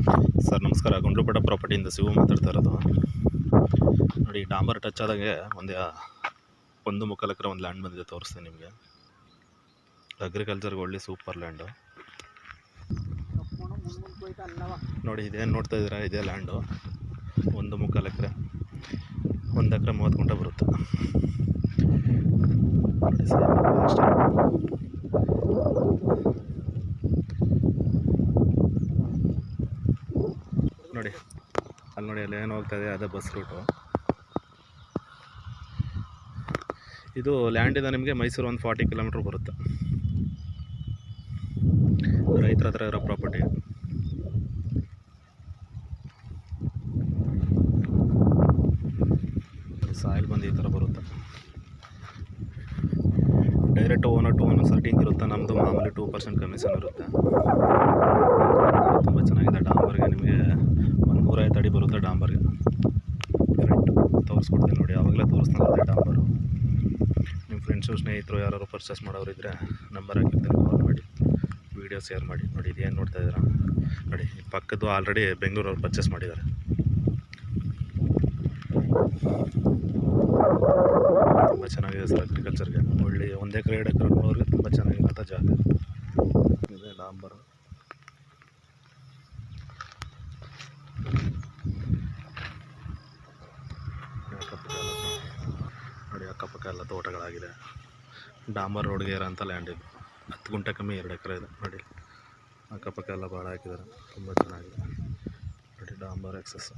Sir ನಮಸ್ಕಾರ. ಗುಂಡ್ಲುಪೇಟೆ ಪ್ರಾಪರ್ಟಿಯಿಂದ ಶಿವು ಮಾತಾಡ್ತಾ ಇರೋದು. ನೋಡಿ, ಡಾಂಬರ್ ಟಚ್ ಆದಾಗೆ ಒಂದು ಮುಕ್ಕಾಲು ಎಕರೆ ಒಂದು ಲ್ಯಾಂಡ್ ಬಂದಿದೆ, ತೋರಿಸ್ತೀನಿ ನಿಮಗೆ. ಅಗ್ರಿಕಲ್ಚರ್ಗೆ ಒಳ್ಳೆ ಸೂಪರ್ ಲ್ಯಾಂಡು. ನೋಡಿ, ಇದೇನು ನೋಡ್ತಾ ಇದ್ದೀರಾ, ಇದೇ ಲ್ಯಾಂಡು. ಒಂದು ಮುಕ್ಕಾಲು ಎಕರೆ, 1 ಎಕರೆ 30 ಗುಂಟೆ ಬರುತ್ತೆ. ನೋಡಿ ಸರ್, ಅಷ್ಟೇ. ನೋಡಿ ಅಲ್ಲಿ ನೋಡಿ, ಅಲ್ಲಿ ಏನು ಹೋಗ್ತಾ ಇದೆ, ಅದೇ ಬಸ್ ರೂಟು. ಇದು ಲ್ಯಾಂಡಿಂದ ನಿಮಗೆ ಮೈಸೂರು ಒಂದು 40 ಕಿಲೋಮೀಟ್ರ್ ಬರುತ್ತೆ. ರೈತರ ಹತ್ರ ಇರೋ ಪ್ರಾಪರ್ಟಿ. ಸಾಯಿಲ್ ಬಂದು ಈ ಥರ ಬರುತ್ತೆ. ಡೈರೆಕ್ಟ್ ಓನರ್ ಟು ಓನರ್ ಸರ್ಟಿಂಗ್ ಇರುತ್ತೆ. ನಮ್ಮದು ಮಾಮೂಲಿ 2% ಕಮಿಷನ್ ಇರುತ್ತೆ. ತುಂಬ ಚೆನ್ನಾಗಿದೆ. ಡಾಂಬರ್ಗೆ ನಿಮಗೆ 150 ಅಡಿ ಬರುತ್ತೆ. ಡಾಂಬರ್ಗೆ ಕರೆಕ್ಟ್ ತೋರಿಸ್ಕೊಡ್ತೀನಿ ನೋಡಿ. ಆವಾಗಲೇ ತೋರಿಸ್ತಾರೆ ಡಾಂಬರು. ನಿಮ್ಮ ಫ್ರೆಂಡ್ಸು ಸ್ನೇಹಿತರು ಯಾರು ಪರ್ಚೇಸ್ ಮಾಡೋರಿದ್ದರೆ ನಂಬರ್ ಹಾಕಿರ್ತೀನಿ, ಕಾಲ್ ಮಾಡಿ, ವೀಡಿಯೋ ಶೇರ್ ಮಾಡಿ. ನೋಡಿ, ಇದೇನು ನೋಡ್ತಾ ಇದ್ದೀರಾ, ನೋಡಿ ಪಕ್ಕದ್ದು ಆಲ್ರೆಡಿ ಬೆಂಗಳೂರವ್ರು ಪರ್ಚೇಸ್ ಮಾಡಿದ್ದಾರೆ. ತುಂಬ ಚೆನ್ನಾಗಿದೆ ಸರ್. ಅಗ್ರಿಕಲ್ಚರ್ಗೆ ಒಳ್ಳೆ 1 ಎಕರೆ 2 ಎಕರೆ ನೋಡೋರಿಗೆ ತುಂಬ ಚೆನ್ನಾಗಿರೋಂಥ ಜಾಗ ಇದೆ. ಡಾಂಬರು ನೋಡಿ, ಅಕ್ಕಪಕ್ಕ ಎಲ್ಲ ತೋಟಗಳಾಗಿದೆ. ಡಾಂಬರ್ ರೋಡ್ಗೆ ಇರೋಂಥ ಲ್ಯಾಂಡ್ ಇದು. 10 ಗುಂಟೆ ಕಮ್ಮಿ 2 ಎಕರೆ ಇದೆ. ನೋಡಿ, ಅಕ್ಕಪಕ್ಕ ಎಲ್ಲ ಭಾಳ ಹಾಕಿದ್ದಾರೆ. ತುಂಬ ಚೆನ್ನಾಗಿದೆ ನೋಡಿ. ಡಾಂಬರ್ ಎಕ್ಸಸ್.